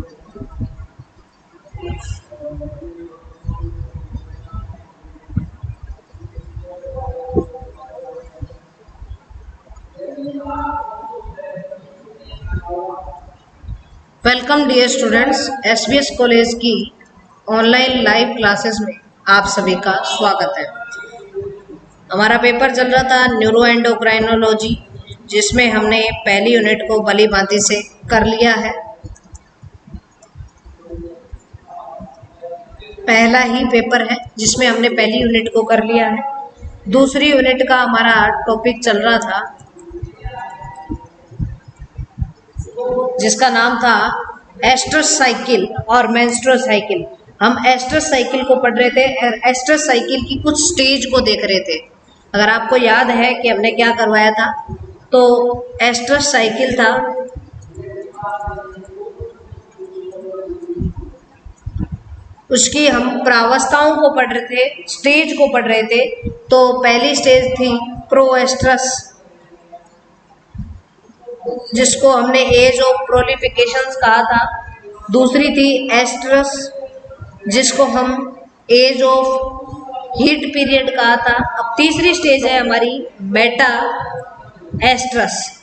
Welcome dear students, SBS college की online live classes में आप सभी का स्वागत है। हमारा पेपर चल रहा था न्यूरो एंडोक्राइनोलॉजी, जिसमें हमने पहली यूनिट को भली भांति से कर लिया है। पहला ही पेपर है जिसमें हमने पहली यूनिट को कर लिया है। दूसरी यूनिट का हमारा टॉपिक चल रहा था जिसका नाम था एस्ट्रस साइकिल और मेंस्ट्रुअल साइकिल। हम एस्ट्रस साइकिल को पढ़ रहे थे और एस्ट्रस साइकिल की कुछ स्टेज को देख रहे थे। अगर आपको याद है कि हमने क्या करवाया था, तो एस्ट्रस साइकिल था उसकी हम प्रावस्थाओं को पढ़ रहे थे, स्टेज को पढ़ रहे थे। तो पहली स्टेज थी प्रोएस्ट्रस, जिसको हमने एज ऑफ प्रोलिफिकेशंस कहा था। दूसरी थी एस्ट्रस, जिसको हम एज ऑफ हीट पीरियड कहा था। अब तीसरी स्टेज है हमारी मेटा एस्ट्रस।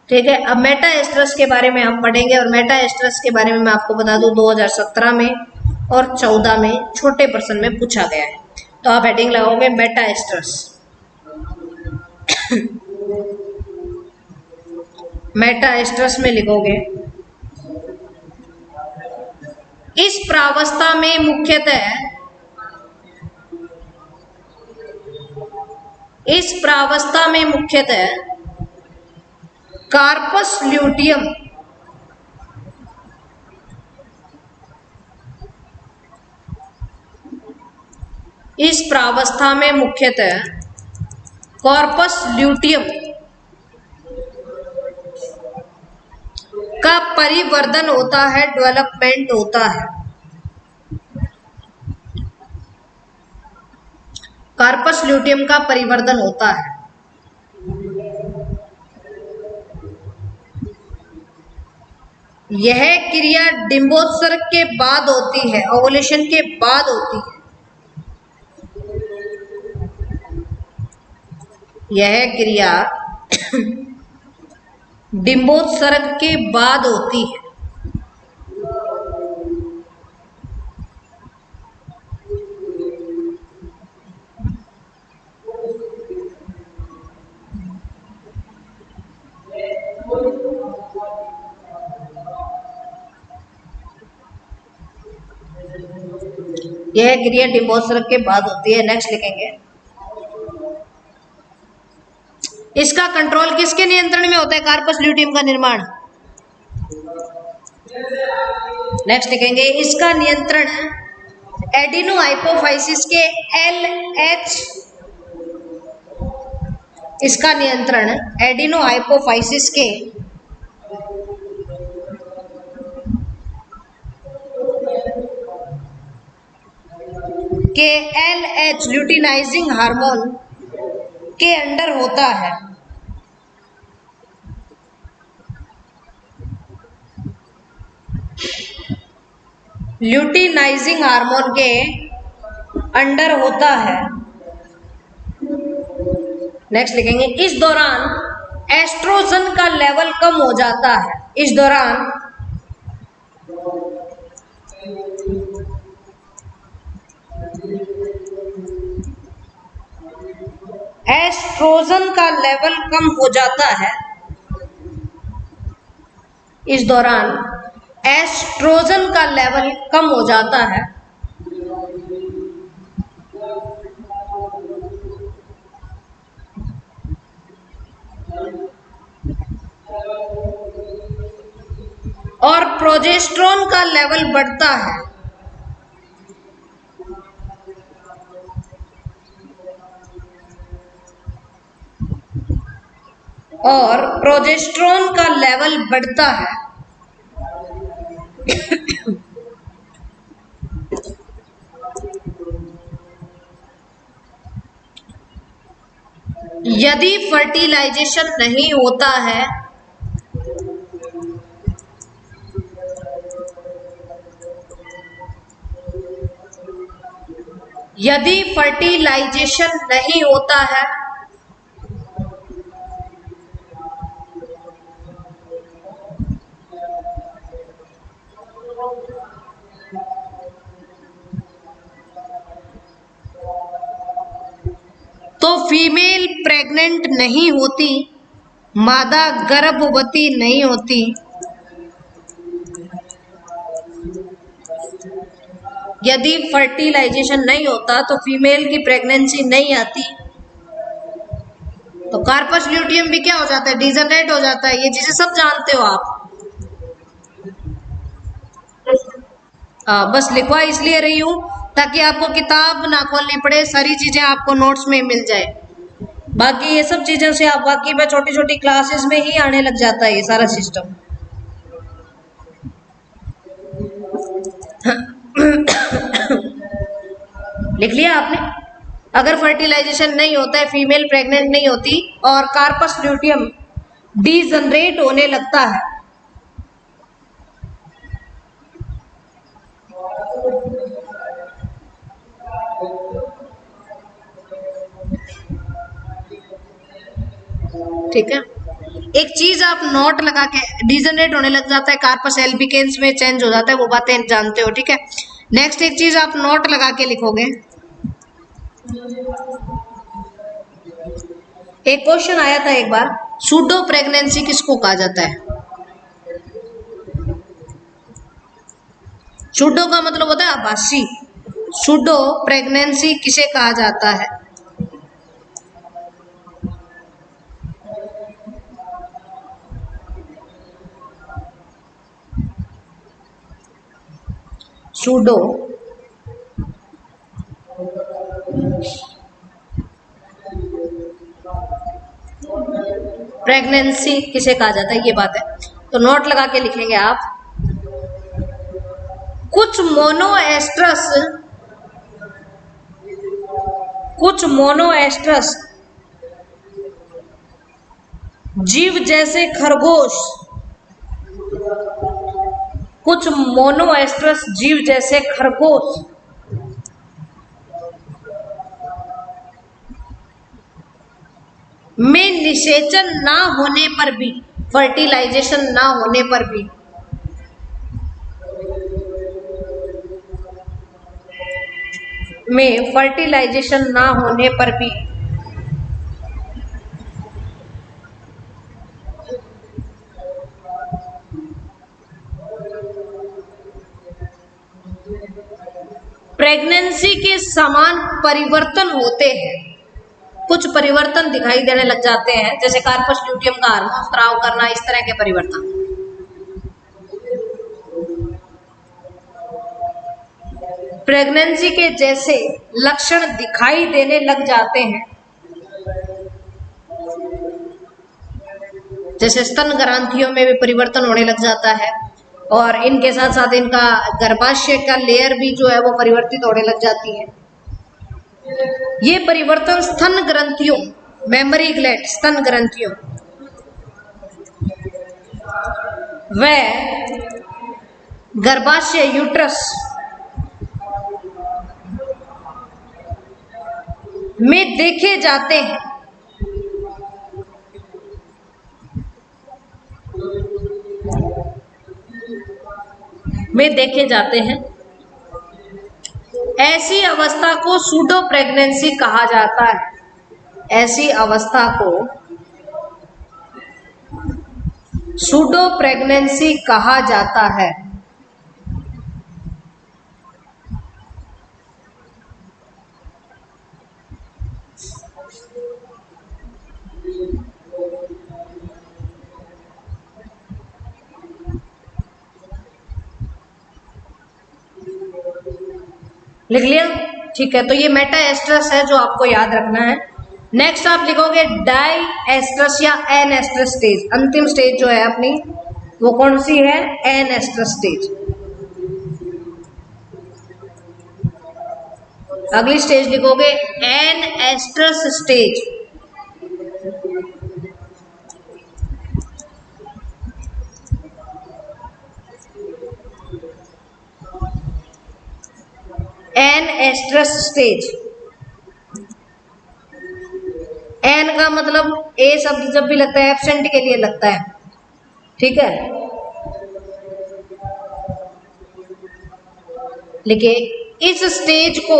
ठीक है, अब मेटा एस्ट्रस के बारे में हम पढ़ेंगे और मेटा एस्ट्रस के बारे में मैं आपको बता दूं 2017 में और 14 में छोटे प्रश्न में पूछा गया है। तो आप हेडिंग लगाओगे मेटा एस्ट्रस। मेटा एस्ट्रस में लिखोगे इस प्रावस्था में मुख्यतः कार्पस ल्यूटियम कॉर्पस ल्यूटियम का परिवर्धन होता है, डेवलपमेंट होता है। कार्पस ल्यूटियम का परिवर्धन होता है। यह क्रिया डिंबोत्सर्ग के बाद होती है, ओवुलेशन के बाद होती है। यह क्रिया डिंबोत्सर्ग के बाद होती है। यह क्रिया डिंबोत्सर्ग के बाद होती है। नेक्स्ट लिखेंगे इसका कंट्रोल किसके नियंत्रण में होता है? कार्पस ल्यूटियम का निर्माण। नेक्स्ट लिखेंगे इसका नियंत्रण एडिनो हाइपोफाइसिस के LH, इसका नियंत्रण एडिनो हाइपोफाइसिस के LH ल्यूटिनाइजिंग हार्मोन के अंडर होता है। ल्यूटिनाइजिंग हार्मोन के अंडर होता है। नेक्स्ट लिखेंगे इस दौरान एस्ट्रोजन का लेवल कम हो जाता है। इस दौरान एस्ट्रोजन का लेवल कम हो जाता है। इस दौरान एस्ट्रोजन का लेवल कम हो जाता है। और प्रोजेस्टेरोन का लेवल बढ़ता है। और प्रोजेस्टेरोन का लेवल बढ़ता है। यदि फर्टिलाइजेशन नहीं होता है यदि फर्टिलाइजेशन नहीं होता है तो फीमेल प्रेग्नेंट नहीं होती, मादा गर्भवती नहीं होती। यदि फर्टिलाइजेशन नहीं होता तो फीमेल की प्रेगनेंसी नहीं आती, तो कार्पस ल्यूटियम भी क्या हो जाता है, डिजनरेट हो जाता है। ये चीजें सब जानते हो आप। बस लिखवा इसलिए रही हूं ताकि आपको किताब ना खोलनी पड़े, सारी चीजें आपको नोट्स में मिल जाए। बाकी ये सब चीजों से आप बाकी में छोटी छोटी क्लासेस में ही आने लग जाता है ये सारा सिस्टम। लिख लिया आपने? अगर फर्टिलाइजेशन नहीं होता है, फीमेल प्रेग्नेंट नहीं होती और कार्पस ल्यूटियम डीजनरेट होने लगता है, ठीक है। एक चीज आप नोट लगा के, डीजनरेट होने लग जाता है, कार्पस एल्बिकेंस में चेंज हो जाता है, वो बातें जानते हो, ठीक है। नेक्स्ट एक चीज आप नोट लगा के लिखोगे। एक क्वेश्चन आया था एक बार, सूडो प्रेगनेंसी किसको कहा जाता है? सूडो का मतलब होता है आभासी। सूडो प्रेगनेंसी किसे कहा जाता है? सूडो प्रेगनेंसी किसे कहा जाता है, ये बात है। तो नोट लगा के लिखेंगे आप, कुछ मोनोएस्ट्रस जीव जैसे खरगोश, कुछ मोनोएस्ट्रस जीव जैसे खरगोश में निषेचन ना होने पर भी, फर्टिलाइजेशन ना होने पर भी फर्टिलाइजेशन ना होने पर भी प्रेगनेंसी के समान परिवर्तन होते हैं। कुछ परिवर्तन दिखाई देने लग जाते हैं, जैसे कार्पस ल्यूटियम का हार्मोन स्राव करना, इस तरह के परिवर्तन। प्रेगनेंसी के जैसे लक्षण दिखाई देने लग जाते हैं, जैसे स्तन ग्रंथियों में भी परिवर्तन होने लग जाता है, और इनके साथ साथ इनका गर्भाशय का लेयर भी जो है वो परिवर्तित होने लग जाती है। ये परिवर्तन स्तन ग्रंथियों, मेमोरी ग्लैंड, स्तन ग्रंथियों व गर्भाशय यूट्रस में देखे जाते हैं। ऐसी अवस्था को सूडो प्रेगनेंसी कहा जाता है। ऐसी अवस्था को सूडो प्रेगनेंसी कहा जाता है। लिख लिया? ठीक है, तो ये मेटा एस्ट्रस है जो आपको याद रखना है। नेक्स्ट आप लिखोगे डाई एस्ट्रस या एन एस्ट्रस स्टेज। अंतिम स्टेज जो है अपनी वो कौन सी है? Anestrus stage. अगली स्टेज लिखोगे anestrus stage. Anestrus stage. का मतलब ए शब्द जब भी लगता है एब्सेंट के लिए लगता है, ठीक है। लिखिए इस स्टेज को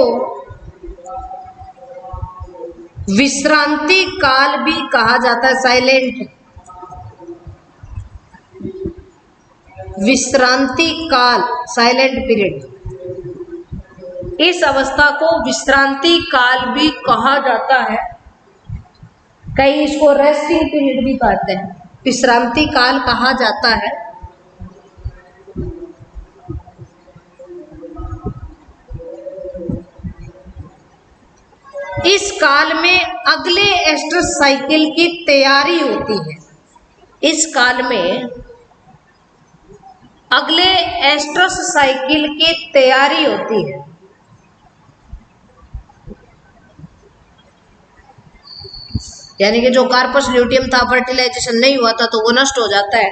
विश्रांति काल भी कहा जाता है, साइलेंट विश्रांति काल, साइलेंट पीरियड। इस अवस्था को विश्रांति काल भी कहा जाता है, कई इसको रेस्टिंग पीरियड भी कहते हैं, विश्रांति काल कहा जाता है। इस काल में अगले एस्ट्रस साइकिल की तैयारी होती है। इस काल में अगले एस्ट्रस साइकिल की तैयारी होती है। यानी कि जो कार्पस ल्यूटियम था, फर्टिलाइजेशन नहीं हुआ था तो वो नष्ट हो जाता है,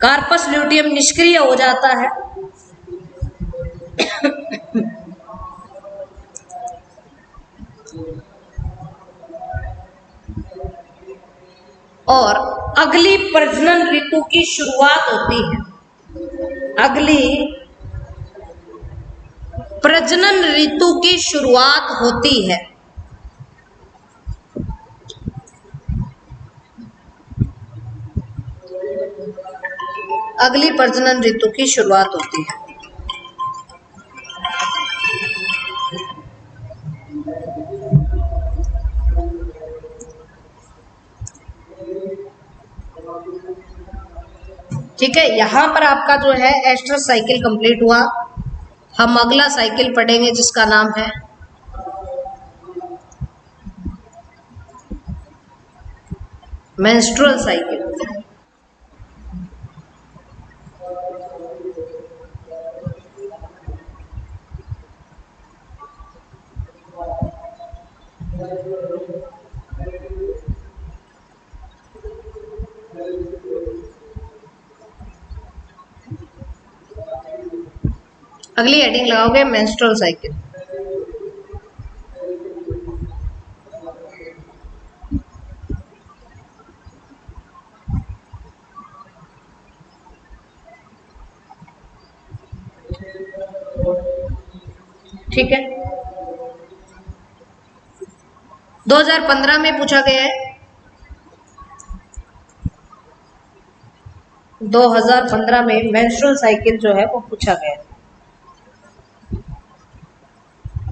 कार्पस ल्यूटियम निष्क्रिय हो जाता है। और अगली प्रजनन ऋतु की शुरुआत होती है। अगली प्रजनन ऋतु की शुरुआत होती है। अगली प्रजनन ऋतु की शुरुआत होती है। ठीक है, यहां पर आपका जो है एस्ट्रस साइकिल कंप्लीट हुआ। हम अगला साइकिल पढ़ेंगे जिसका नाम है मेंस्ट्रुअल साइकिल। अगली हेडिंग लगाओगे मेंस्ट्रुअल साइकिल। ठीक है, 2015 में पूछा गया है। 2015 में मेंस्ट्रुअल साइकिल जो है वो पूछा गया है।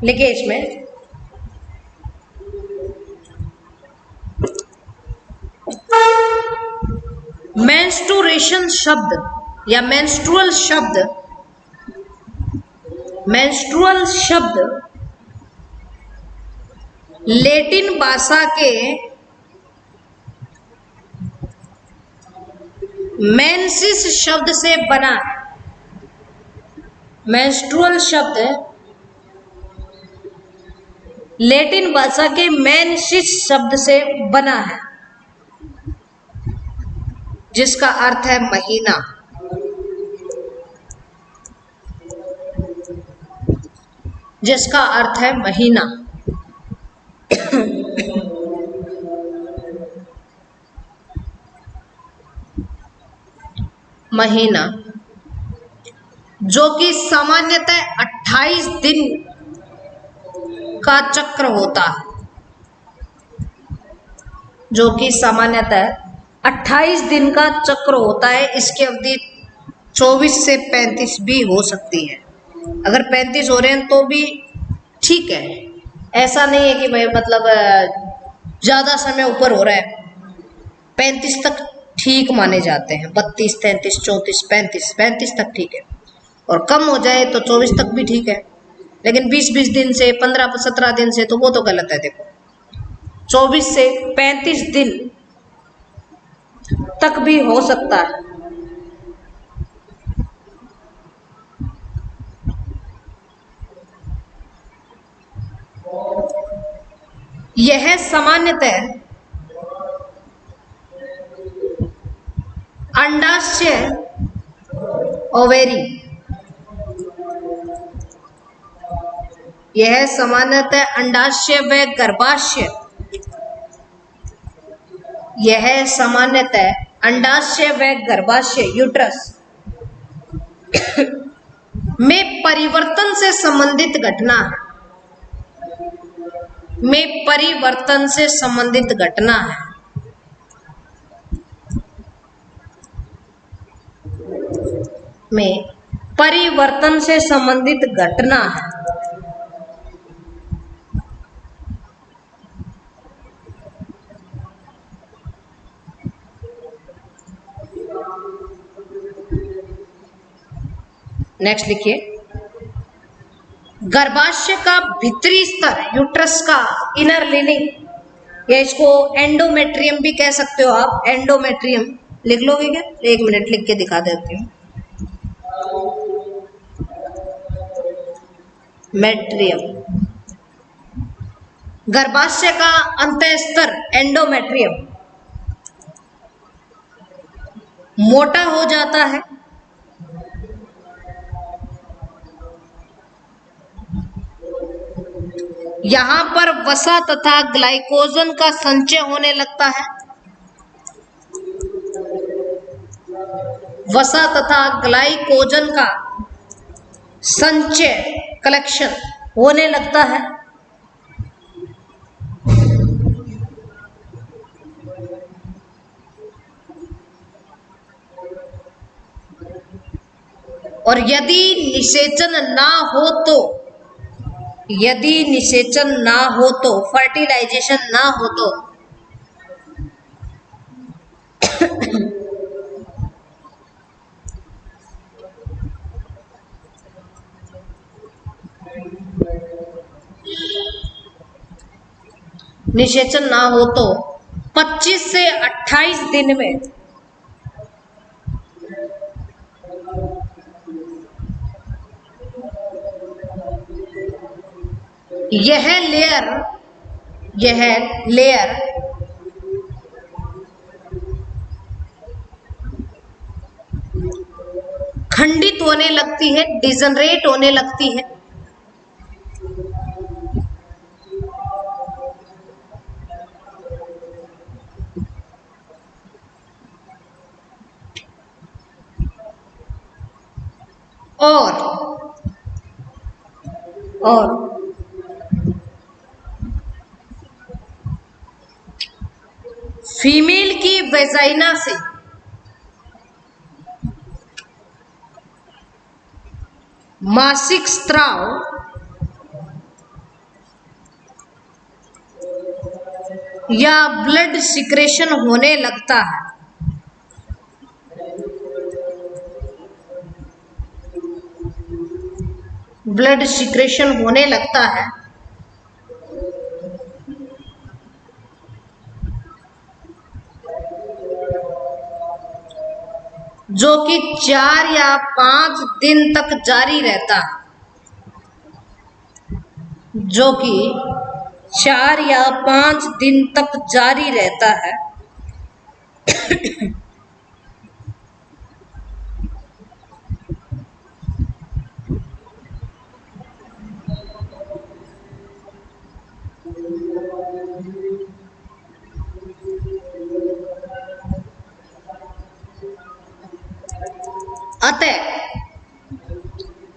लिखिए इसमें मेंस्ट्रुएशन शब्द या मेंस्ट्रुअल शब्द लैटिन भाषा के मेंसिस शब्द से बना है। मेंस्ट्रुअल शब्द लैटिन भाषा के मेंसिस शब्द से बना है, जिसका अर्थ है महीना। जिसका अर्थ है महीना। महीना जो कि सामान्यतः 28 दिन का चक्र होता है। जो कि सामान्यतः 28 दिन का चक्र होता है। इसकी अवधि 24 से 35 भी हो सकती है। अगर 35 हो रहे हैं तो भी ठीक है, ऐसा नहीं है कि भाई मतलब ज़्यादा समय ऊपर हो रहा है। 35 तक ठीक माने जाते हैं, 32, 33, 34, 35 तक ठीक है। और कम हो जाए तो 24 तक भी ठीक है, लेकिन 20 दिन से 15-17 दिन से तो वो तो गलत है। देखो 24 से 35 दिन तक भी हो सकता है। यह सामान्यतः अंडाशय, ओवेरी, यह सामान्यतः अंडाशय व गर्भाशय यह सामान्यतः अंडाशय व गर्भाशय यूट्रस में परिवर्तन से संबंधित घटना है। में परिवर्तन से संबंधित घटना है। में परिवर्तन से संबंधित घटना है। नेक्स्ट लिखिए, गर्भाशय का भीतरी स्तर यूट्रस का इनर लिनिंग, या इसको एंडोमेट्रियम भी कह सकते हो आप। एंडोमेट्रियम लिख लोगे क्या? एक मिनट लिख के दिखा देती हूँ। मेट्रियम, गर्भाशय का अंतः स्तर एंडोमेट्रियम मोटा हो जाता है। यहां पर वसा तथा ग्लाइकोजन का संचय होने लगता है। वसा तथा ग्लाइकोजन का संचय, कलेक्शन होने लगता है। और यदि निषेचन ना हो तो, यदि निषेचन ना हो तो, फर्टिलाइजेशन ना हो तो निषेचन ना हो तो 25 से 28 दिन में यह लेयर खंडित होने लगती है, डिजनरेट होने लगती है। और फीमेल की वेजाइना से मासिक स्त्राव या ब्लड सिक्रेशन होने लगता है। ब्लड सिक्रेशन होने लगता है, जो कि 4 या 5 दिन तक जारी रहता है। जो कि 4 या 5 दिन तक जारी रहता है।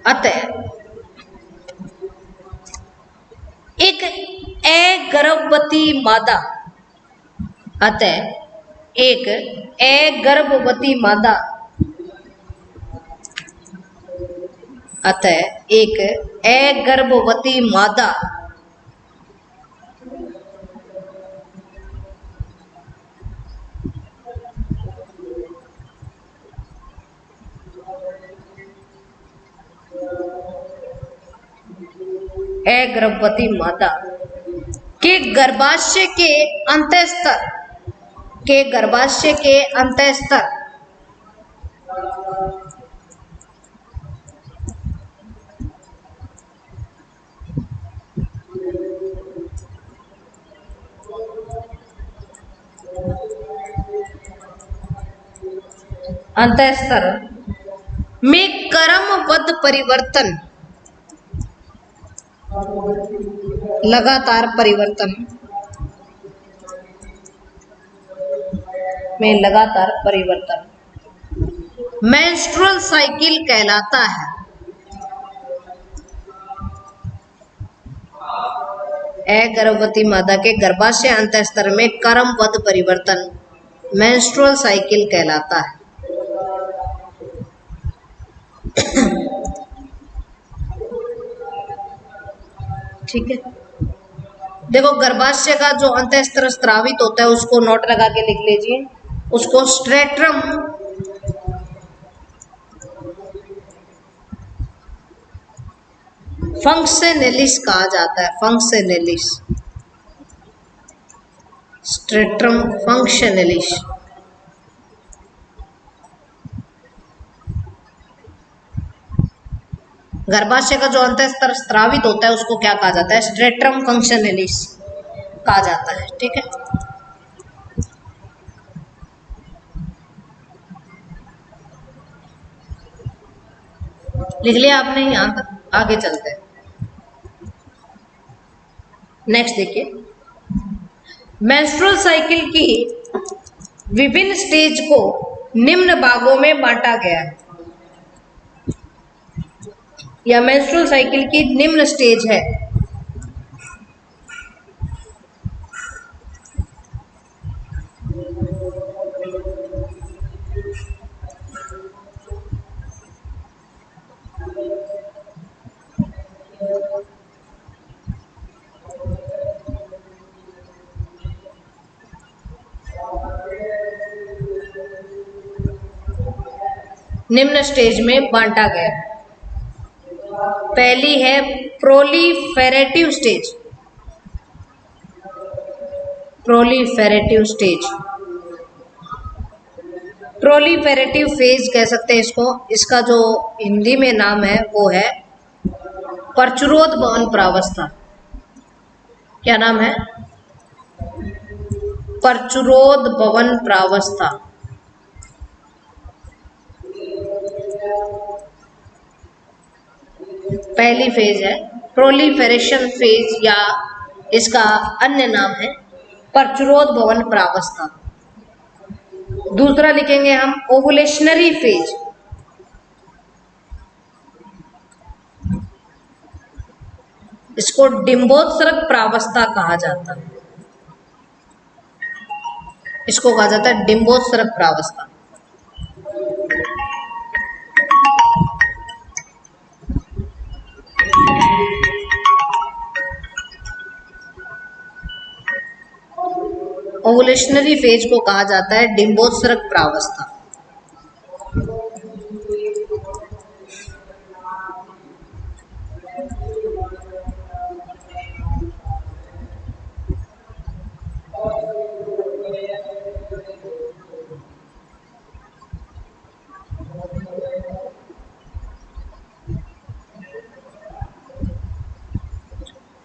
अतः एक अगर्भवती मादा, अतः एक अगर्भवती मादा, अतः एक अगर्भवती मादा अगर्भवती मादा के गर्भाशय के अंतःस्तर, के गर्भाशय के अंतःस्तर अंतःस्तर में क्रमबद्ध परिवर्तन, लगातार परिवर्तन में लगातार परिवर्तन मेंस्ट्रुअल साइकिल कहलाता है। गर्भवती मादा के गर्भाशय अंतःस्तर में क्रमबद्ध परिवर्तन मेंस्ट्रुअल साइकिल कहलाता है। ठीक है, देखो गर्भाशय का जो अंतःस्तर स्रावित होता है उसको नोट लगा के लिख लीजिए, उसको स्ट्रेटम फंक्शनलिस कहा जाता है। फंक्शनलिस, स्ट्रेटम फंक्शनलिस। गर्भाशय का जो अंतःस्तर स्रावित होता है उसको क्या कहा जाता है? स्ट्रेटम फंक्शनलिस कहा जाता है। ठीक है, लिख लिया आपने? यहां तक, आगे चलते हैं। नेक्स्ट देखिए, मेंस्ट्रुअल साइकिल की विभिन्न स्टेज को निम्न भागों में बांटा गया है, या मेंस्ट्रुअल साइकिल की निम्न स्टेज है। निम्न स्टेज में बांटा गया। पहली है प्रोलीफेरेटिव स्टेज। प्रोलीफेरेटिव स्टेज, प्रोलीफेरेटिव फेज कह सकते हैं इसको। इसका जो हिंदी में नाम है वो है प्रचुरोद भवन प्रावस्था। क्या नाम है? प्रचुरोद भवन प्रावस्था। पहली फेज है प्रोलीफेरेशन फेज, या इसका अन्य नाम है प्रचुरोद भवन प्रावस्था। दूसरा लिखेंगे हम ओवुलेशनरी फेज। इसको डिंबोत्सर्ग प्रावस्था कहा जाता है। इसको कहा जाता है डिंबोत्सर्ग प्रावस्था। ओवुलेशनरी फेज को कहा जाता है डिंबोत्सर्ग प्रावस्था।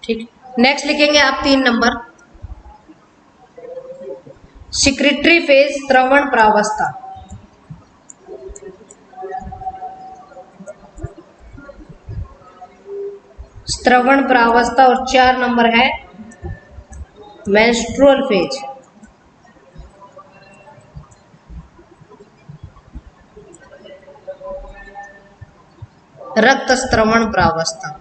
ठीक, नेक्स्ट लिखेंगे आप 3 नंबर सिक्रेटरी फेज, स्त्रवण प्रावस्था। स्त्रवण प्रावस्था। और 4 नंबर है मेंस्ट्रुअल फेज। रक्त स्त्रवण प्रावस्था।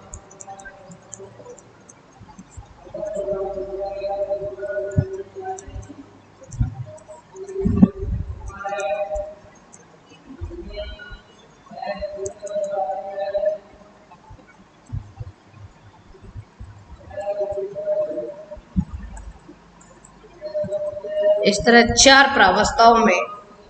इस तरह 4 प्रावस्थाओं में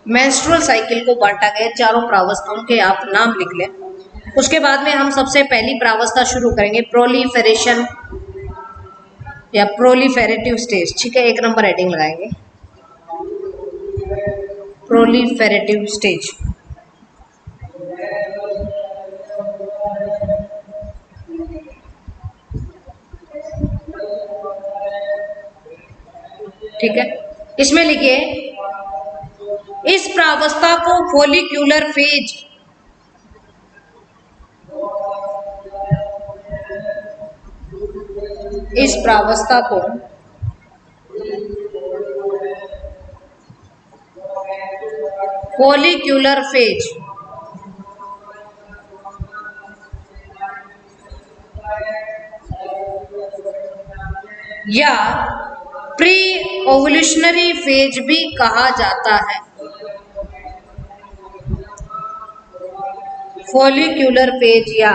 मेंस्ट्रुअल साइकिल को बांटा गया। चारों प्रावस्थाओं के आप नाम लिख लें। उसके बाद में हम सबसे पहली प्रावस्था शुरू करेंगे, प्रोलीफेरेशन या प्रोलीफेरेटिव स्टेज। ठीक है, 1 नंबर हेडिंग लगाएंगे, प्रोलीफेरेटिव स्टेज। ठीक है, इसमें लिखिए इस प्रावस्था को फोलिक्यूलर फेज, इस प्रावस्था को फॉलिक्यूलर फेज या प्री ओवुलेशनरी फेज भी कहा जाता है। फॉलिक्यूलर फेज या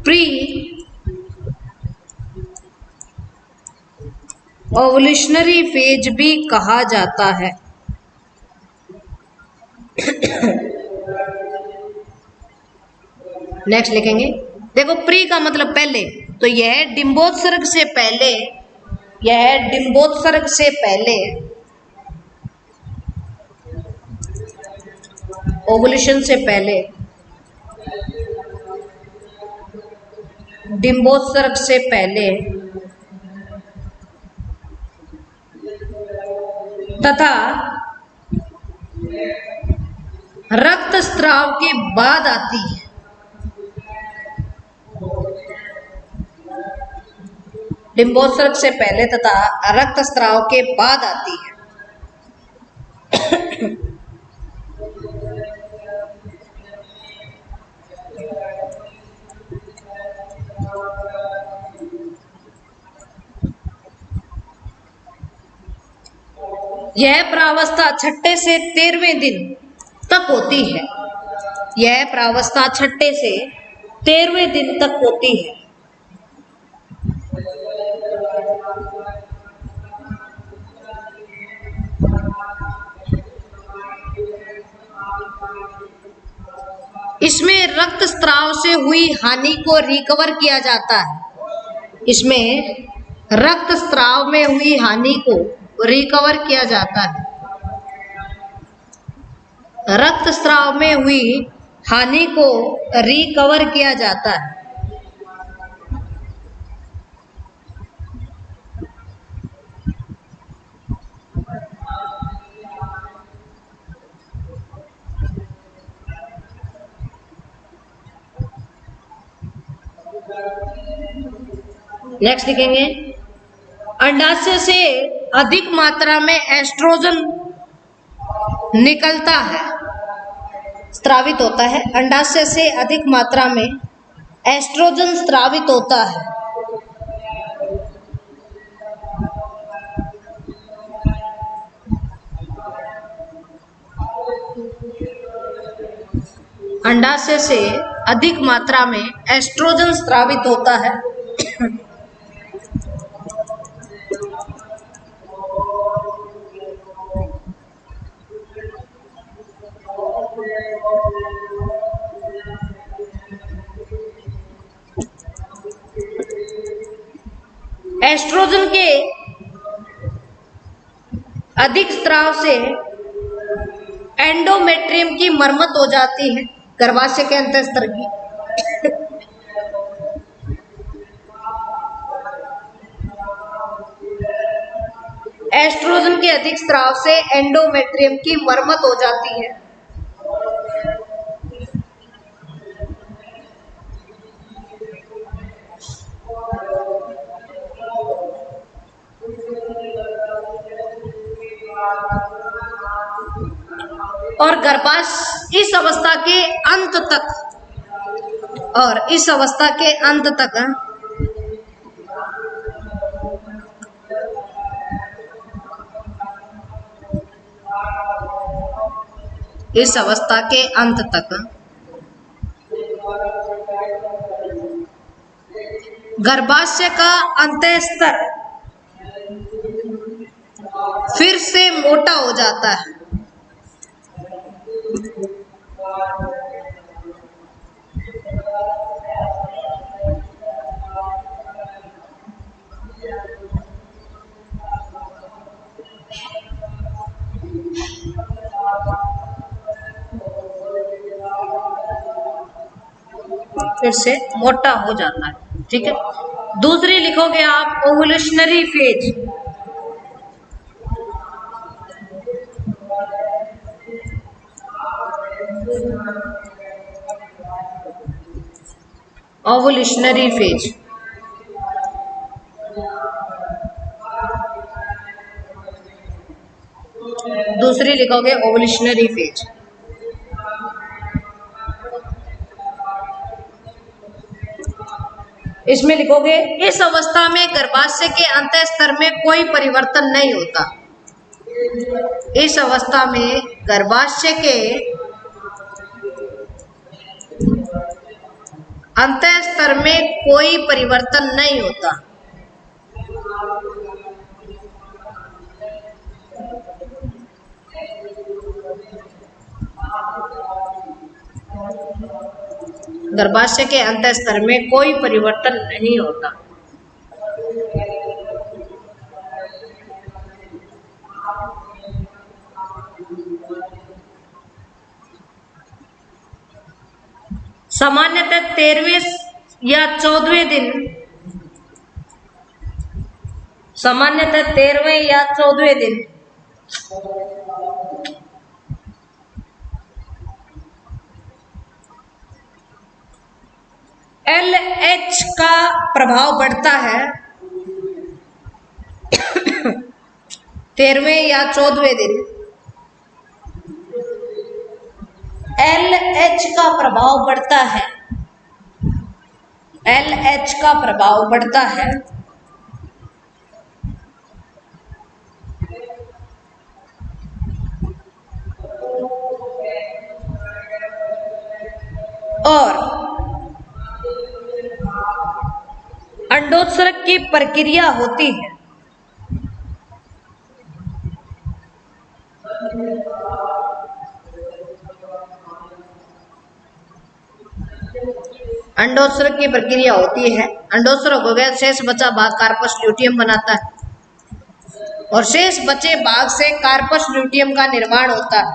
प्री ओवुलेशनरी फेज भी कहा जाता है। नेक्स्ट लिखेंगे, देखो प्री का मतलब पहले, तो यह डिंबोत्सर्ग से पहले, यह डिंबोत्सर्ग से पहले, ओवुलेशन से पहले, डिंबोत्सर्ग से पहले तथा रक्तस्राव के बाद आती है। डिंबोत्सर्ग से पहले तथा रक्तस्राव के बाद आती है। यह प्रावस्था 6 से 13वें दिन तक होती है। यह प्रावस्था 6 से 13वें दिन तक होती है। इसमें रक्तस्राव से हुई हानि को रिकवर किया जाता है। इसमें रक्तस्राव में हुई हानि को रिकवर किया जाता है। रक्तस्राव में हुई हानि को रिकवर किया जाता है। नेक्स्ट लिखेंगे, अंडाशय से अधिक मात्रा में एस्ट्रोजन निकलता है, स्रावित होता है। अंडाशय से अधिक मात्रा में एस्ट्रोजन स्रावित होता है। अंडाशय से अधिक मात्रा में एस्ट्रोजन स्रावित होता है। एस्ट्रोजन के अधिक स्राव से एंडोमेट्रियम की मरम्मत हो जाती है, गर्भाशय के अंतःस्तर की। एस्ट्रोजन के अधिक स्राव से एंडोमेट्रियम की मरम्मत हो जाती है। और गर्भाशय इस अवस्था के अंत तक, और इस अवस्था के अंत तक इस अवस्था के अंत तक गर्भाशय का अंतःस्तर फिर से मोटा हो जाता है। फिर से मोटा हो जाता है, ठीक है। दूसरी लिखोगे आप ओवुलेशनरी फेज। ओवुलेशनरी फेज दूसरी लिखोगे ओवुलेशनरी फेज। इसमें लिखोगे इस अवस्था में गर्भाशय के अंतः स्तर में कोई परिवर्तन नहीं होता। इस अवस्था में गर्भाशय के अंतः स्तर में कोई परिवर्तन नहीं होता। गर्भाशय के अंतः स्तर में कोई परिवर्तन नहीं होता। सामान्यतः 13वें या 14वें दिन, सामान्यतः 13वें या 14वें दिन LH का प्रभाव बढ़ता है। 13वें या 14वें दिन LH का प्रभाव बढ़ता है। LH का प्रभाव बढ़ता है और अंडोत्सर्ग की प्रक्रिया होती है। अंडोत्सर्ग की प्रक्रिया होती है। अंडोत्सर्ग हो गया, शेष बचा भाग कार्पस ल्यूटियम बनाता है और शेष बचे भाग से कार्पस ल्यूटियम का निर्माण होता है।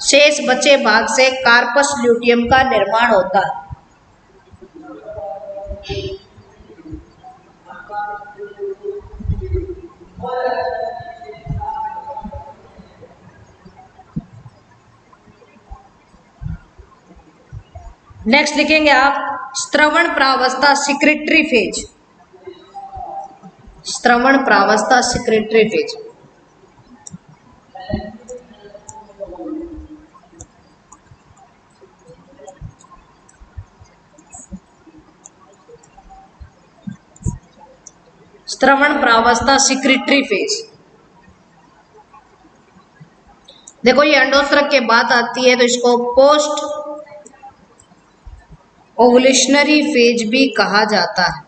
शेष बचे भाग से कार्पस ल्यूटियम का निर्माण होता है। नेक्स्ट लिखेंगे आप स्त्रवण प्रावस्था सिक्रेटरी फेज। स्त्रवण प्रावस्था सिक्रेटरी फेज। स्त्रवण प्रावस्था सिक्रेटरी फेज। देखो ये अंडोत्सर्ग के बाद आती है तो इसको पोस्ट ओवुलेशनरी फेज भी कहा जाता है।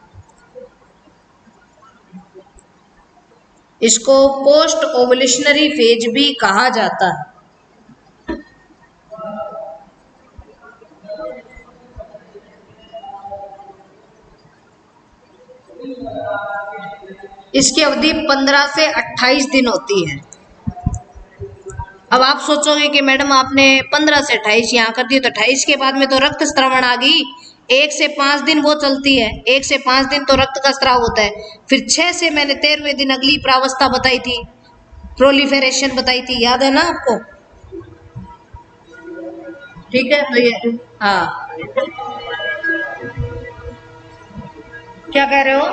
इसको पोस्ट ओवुलेशनरी फेज भी कहा जाता है। इसकी अवधि 15 से 28 दिन होती है। अब आप सोचोगे कि मैडम आपने 15 से 28 यहाँ कर दिए तो 28 के बाद में तो रक्त स्त्रवण आ गई। 1 से 5 दिन वो चलती है, 1 से 5 दिन तो रक्त का स्राव होता है। फिर 6 से मैंने 13वें दिन अगली प्रावस्था बताई थी, प्रोलिफेरेशन बताई थी, याद है ना आपको? ठीक है, तो ये हाँ क्या कह रहे हो?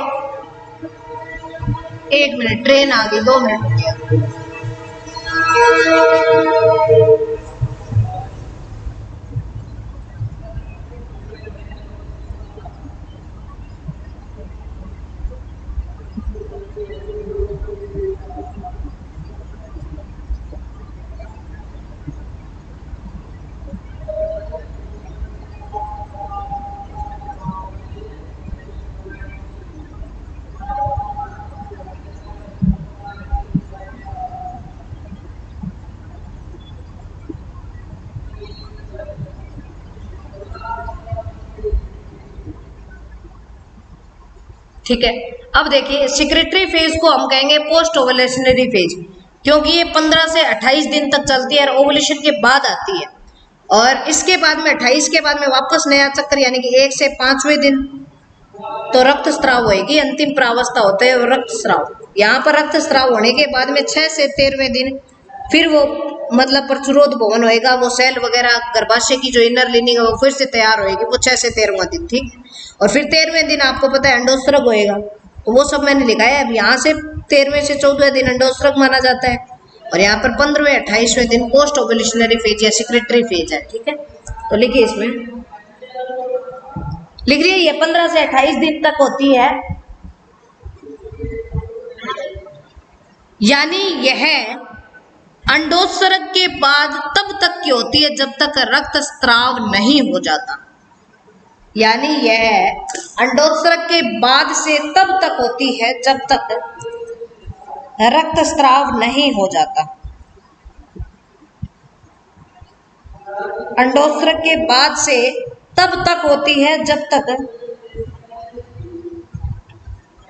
1 मिनट, ट्रेन आ गई, 2 मिनट रुकिए। ठीक है, अब देखिए सिक्रेटरी फेज को हम कहेंगे पोस्ट ओवुलेशनरी फेज, क्योंकि ये 15 से 28 दिन तक चलती है और ओवुलेशन के बाद आती है। और इसके बाद में 28 के बाद में वापस नया चक्कर, यानी कि 1 से 5वें दिन तो रक्त स्राव होएगी। अंतिम प्रावस्था होते है रक्त स्राव। यहाँ पर रक्त स्राव होने के बाद में 6 से 13वें दिन फिर वो मतलब प्रचुरोध भवन होएगा, वो सेल वगैरह गर्भाशय की जो इनर लिनिंग है वो फिर से तैयार होएगी, वो 6 से 13वां दिन, ठीक। और फिर 13वें दिन आपको पता है अंडोत्सर्ग होएगा, तो वो सब मैंने लिखा है। अब यहाँ से 13वें से 14वें दिन अंडोत्सर्ग माना जाता है, और यहाँ पर 15वें 28वें दिन पोस्ट ओव्यूलेशनरी फेज या सिक्रेटरी फेज है। ठीक है, तो लिखिए इसमें, लिख रही है ये 15 से 28 दिन तक होती है, यानी यह अंडोत्सर्ग के बाद तब तक की होती है जब तक रक्त स्त्राव नहीं हो जाता। यानी यह अंडोत्सर्ग के बाद से तब तक होती है जब तक रक्त स्त्राव नहीं हो जाता। अंडोत्सर्ग के बाद से तब तक होती है जब तक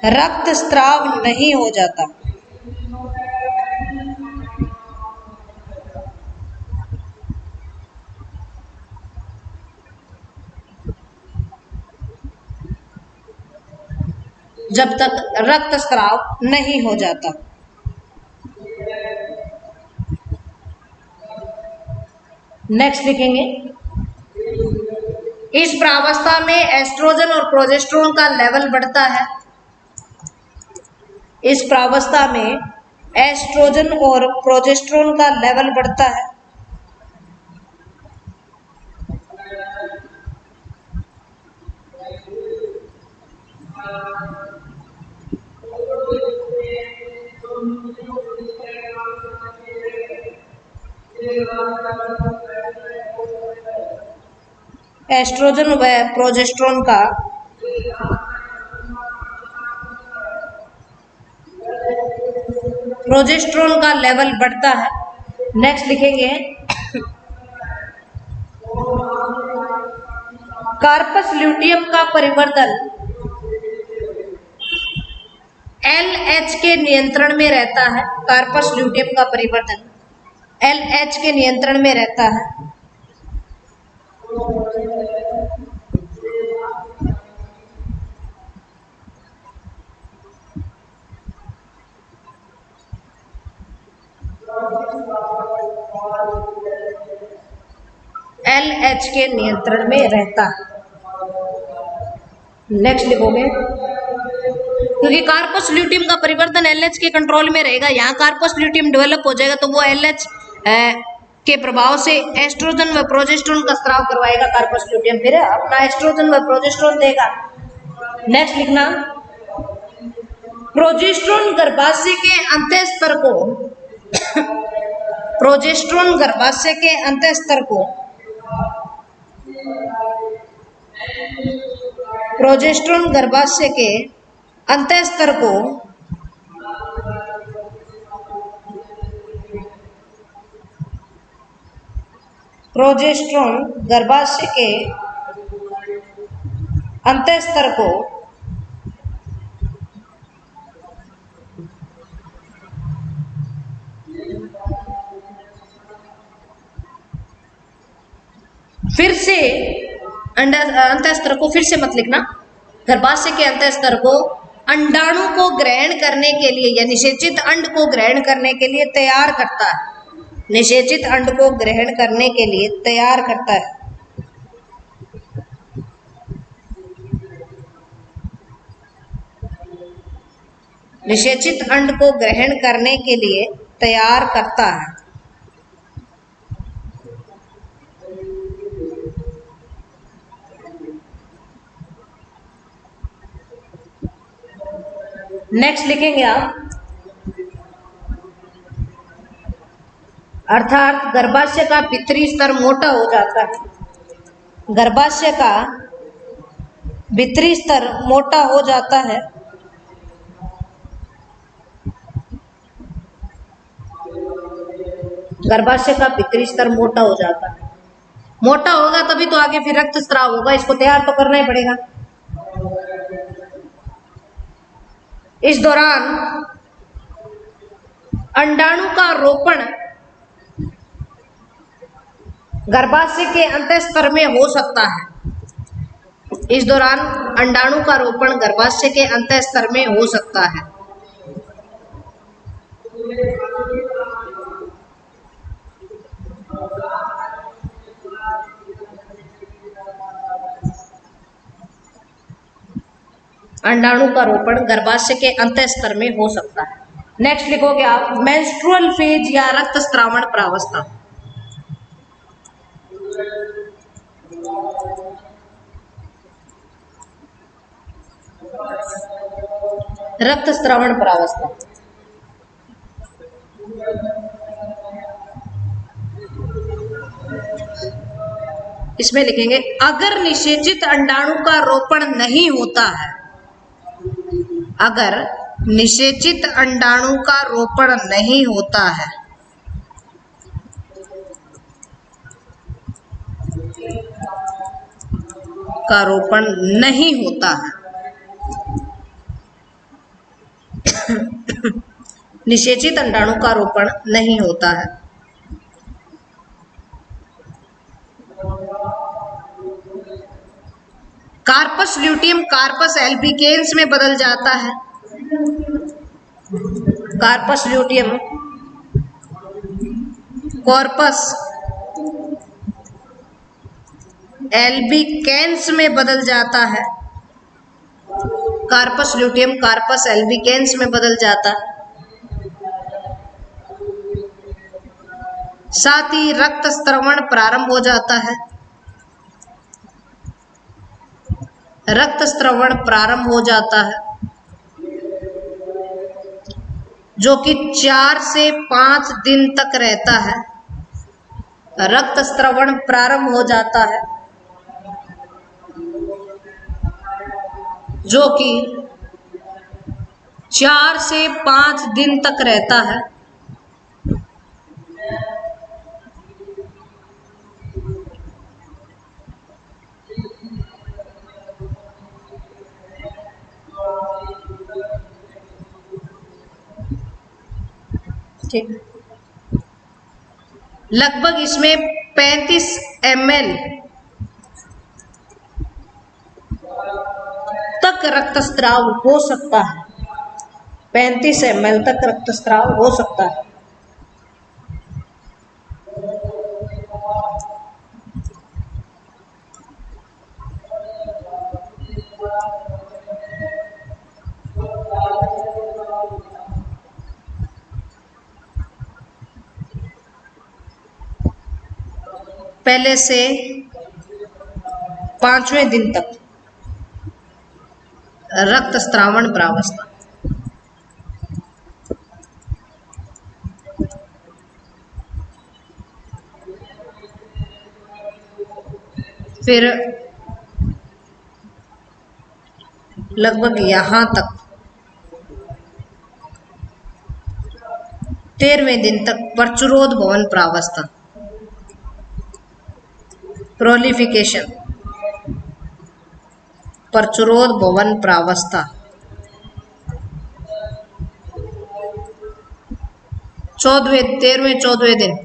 रक्त स्त्राव नहीं हो जाता। जब तक रक्त स्त्राव नहीं हो जाता। नेक्स्ट लिखेंगे, इस प्रावस्था में एस्ट्रोजन और प्रोजेस्टेरोन का लेवल बढ़ता है। इस प्रावस्था में एस्ट्रोजन और प्रोजेस्टेरोन का लेवल बढ़ता है। एस्ट्रोजन व प्रोजेस्टेरोन का लेवल बढ़ता है। नेक्स्ट लिखेंगे, कार्पस ल्यूटियम का परिवर्तन LH के नियंत्रण में रहता है। कार्पस ल्यूटियम का परिवर्तन LH के नियंत्रण में रहता है। LH के नियंत्रण में रहता है। नेक्स्ट लिखोगे, क्योंकि कार्पस ल्यूटियम का परिवर्तन LH के कंट्रोल में रहेगा, यहाँ कार्पस ल्यूटियम डेवलप हो जाएगा तो वो LH के प्रभाव से एस्ट्रोजन व प्रोजेस्टेरोन का स्राव करवाएगा। कार्पस ल्यूटियम फिर अपना एस्ट्रोजन व प्रोजेस्टेरोन देगा। नेक्स्ट लिखना, प्रोजेस्टेरोन गर्भाशय के अंतःस्तर को प्रोजेस्टेरोन गर्भाशय के अंतःस्तर को प्रोजेस्टेरोन गर्भाशय के अंतःस्तर को प्रोजेस्टेरोन गर्भाशय के अंतःस्तर को फिर से अंतःस्तर को फिर से मत लिखना, गर्भाशय के अंतःस्तर को अंडाणु को ग्रहण करने के लिए या निषेचित अंड को ग्रहण करने के लिए तैयार करता है। निषेचित अंड को ग्रहण करने के लिए तैयार करता है। निषेचित अंड को ग्रहण करने के लिए तैयार करता है। नेक्स्ट लिखेंगे आप, अर्थात गर्भाशय का भीतरी स्तर मोटा हो जाता है। गर्भाशय का भीतरी स्तर मोटा हो जाता है। गर्भाशय का भीतरी स्तर मोटा हो जाता है। मोटा होगा तभी तो आगे फिर रक्त स्राव होगा, इसको तैयार तो करना ही पड़ेगा। इस दौरान अंडाणु का रोपण गर्भाशय के अंतःस्तर में हो सकता है। इस दौरान अंडाणु का रोपण गर्भाशय के अंतःस्तर में हो सकता है। अंडाणु का रोपण गर्भाशय के अंतःस्तर में हो सकता है। नेक्स्ट लिखोगे आप मेंस्ट्रुअल फेज या रक्तस्रावण प्रावस्था। रक्तस्रावण प्रावस्था। इसमें लिखेंगे अगर निषेचित अंडाणु का रोपण नहीं होता है, अगर निषेचित अंडाणु का रोपण नहीं होता है, का रोपण नहीं होता है, निषेचित अंडाणु का रोपण नहीं होता है, कार्पस ल्यूटियम कार्पस एल्बिकेंस में बदल जाता है, कार्पस ल्यूटियम कॉर्पस एल्बिकेंस में बदल जाता है, कार्पस ल्यूटियम कार्पस एल्बिकेंस में बदल जाता है, साथ ही रक्तस्रावण प्रारंभ हो जाता है, रक्तस्रावण प्रारंभ हो जाता है, जो कि 4 से 5 दिन तक रहता है, रक्तस्रावण प्रारंभ हो जाता है जो कि 4 से 5 दिन तक रहता है, ठीक। लगभग इसमें 35 ml तक रक्तस्राव हो सकता है, 35 ml तक रक्तस्राव हो सकता है। पहले से 5वें दिन तक रक्तस्रावण प्रावस्था। फिर लगभग यहां तक 13वें दिन तक प्रचुरोद भवन प्रावस्था, प्रोलिफिकेशन, प्रचुरोद भवन प्रावस्था। 13वें-14वें दिन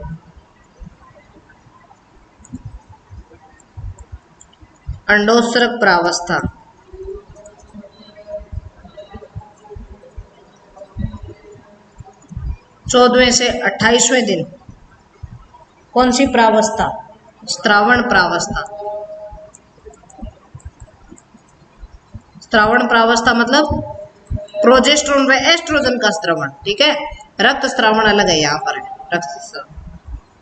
अंडोत्सर्ग प्रावस्था, 14वें से 28वें दिन कौन सी प्रावस्था? स्रावण प्रावस्था। स्रावण प्रावस्था मतलब प्रोजेस्टेरोन व एस्ट्रोजन का स्रावण, ठीक है। रक्त स्रावण अलग है, यहाँ पर रक्त स्रावण,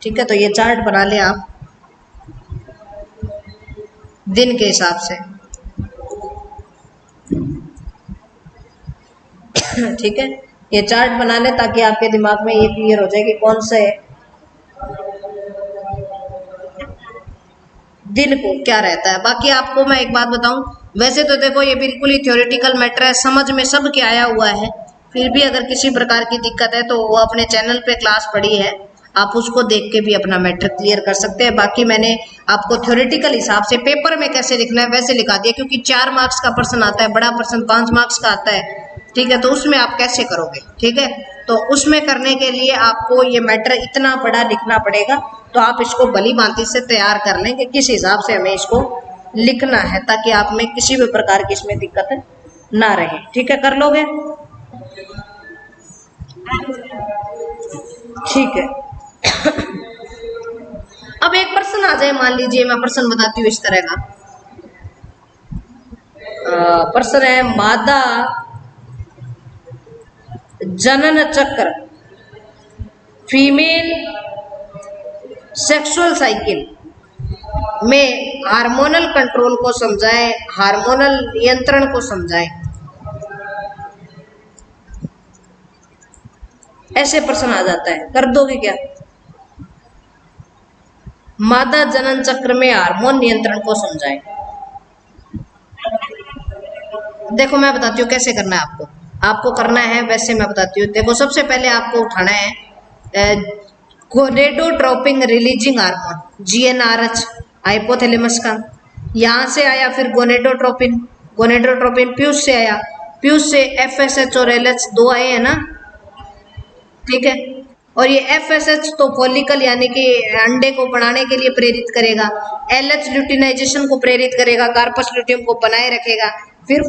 ठीक है। तो ये चार्ट बना लिया आप दिन के हिसाब से, ठीक है। ये चार्ट बना ले ताकि आपके दिमाग में ये क्लियर हो जाए कि कौन से दिन को क्या रहता है। बाकी आपको मैं एक बात बताऊं, वैसे तो देखो ये बिल्कुल ही थ्योरेटिकल मैटर है, समझ में सब के आया हुआ है। फिर भी अगर किसी प्रकार की दिक्कत है तो वो अपने चैनल पे क्लास पड़ी है, आप उसको देख के भी अपना मैटर क्लियर कर सकते हैं। बाकी मैंने आपको थ्योरेटिकल हिसाब से पेपर में कैसे लिखना है वैसे लिखा दिया, क्योंकि 4 मार्क्स का प्रश्न आता है, बड़ा प्रश्न 5 मार्क्स का आता है, ठीक है। तो उसमें आप कैसे करोगे, ठीक है। तो उसमें करने के लिए आपको ये मैटर इतना बड़ा लिखना पड़ेगा, तो आप इसको भली भांति से तैयार कर लें कि किस हिसाब से हमें इसको लिखना है, ताकि आप में किसी भी प्रकार की इसमें दिक्कत ना रहे, ठीक है। कर लोगे, ठीक है। अब एक प्रश्न आ जाए, मान लीजिए मैं प्रश्न बताती हूँ इस तरह का। प्रश्न है, मादा जनन चक्र, फीमेल सेक्सुअल साइकिल में हार्मोनल कंट्रोल को समझाएं, हार्मोनल नियंत्रण को समझाएं। ऐसे प्रश्न आ जाता है, कर दोगे क्या? मादा जनन चक्र में हार्मोन नियंत्रण को समझाएं। देखो मैं बताती हूँ कैसे करना है आपको, आपको करना है वैसे मैं बताती हूँ। देखो सबसे पहले आपको उठाना है gonadotropin releasing hormone, GnRH hypothalamus का, यहाँ से आया। फिर गोनेडोट्रोपिन, गोनेडोट्रोपिन पीयूष से आया, पीयूष से FSH और LH दो आए हैं ना, ठीक है। और ये FSH तो फॉलिकल यानी कि अंडे को बढ़ाने के लिए प्रेरित करेगा, LH ल्यूटिनाइजेशन को प्रेरित करेगा, कार्पस ल्यूटियम को बनाए रखेगा। फिर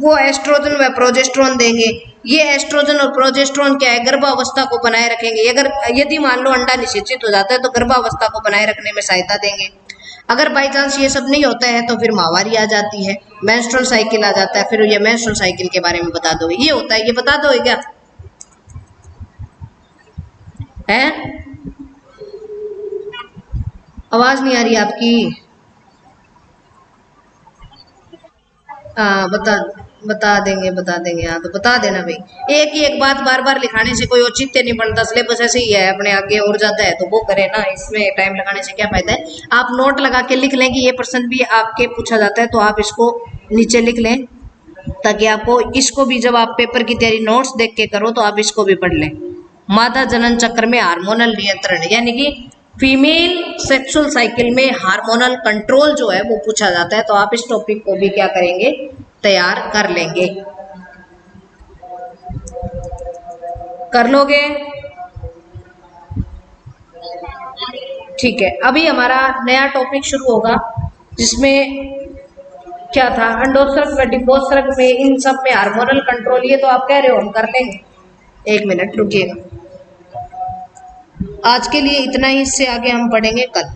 वो एस्ट्रोजन व प्रोजेस्टेरोन देंगे। ये एस्ट्रोजन और प्रोजेस्टेरोन क्या है, गर्भावस्था को बनाए रखेंगे। अगर यदि मान लो अंडा निषेचित हो जाता है तो गर्भावस्था को बनाए रखने में सहायता देंगे। अगर बाई चांस ये सब नहीं होता है तो फिर माहवारी आ जाती है, मेंस्ट्रुअल साइकिल आ जाता है। फिर ये मेंस्ट्रुअल साइकिल के बारे में बता दोगे, ये होता है, ये बता दोगे क्या है? आवाज नहीं आ रही आपकी। हाँ बता देंगे हाँ, तो बता देना भाई। एक ही एक बात बार बार लिखाने से कोई औचित्य नहीं बनता, सिलेबस ऐसे ही है, अपने आगे और जाता है तो वो करे ना, इसमें टाइम लगाने से क्या फायदा है। आप नोट लगा के लिख लें कि ये प्रश्न भी आपके पूछा जाता है, तो आप इसको नीचे लिख लें, ताकि आपको इसको भी जब आप पेपर की तैयारी नोट्स देख के करो तो आप इसको भी पढ़ लें। मादा जनन चक्र में हार्मोनल नियंत्रण, यानी कि फीमेल सेक्सुअल साइकिल में हार्मोनल कंट्रोल जो है वो पूछा जाता है, तो आप इस टॉपिक को भी क्या करेंगे, तैयार कर लेंगे। कर लोगे? ठीक है, अभी हमारा नया टॉपिक शुरू होगा जिसमें क्या था, अंडोत्सर्ग व डिम्बोत्सर्ग में, इन सब में हार्मोनल कंट्रोल। ये तो आप कह रहे हो हम कर लेंगे, एक मिनट रुकिएगा। आज के लिए इतना ही, इससे आगे हम पढ़ेंगे कल।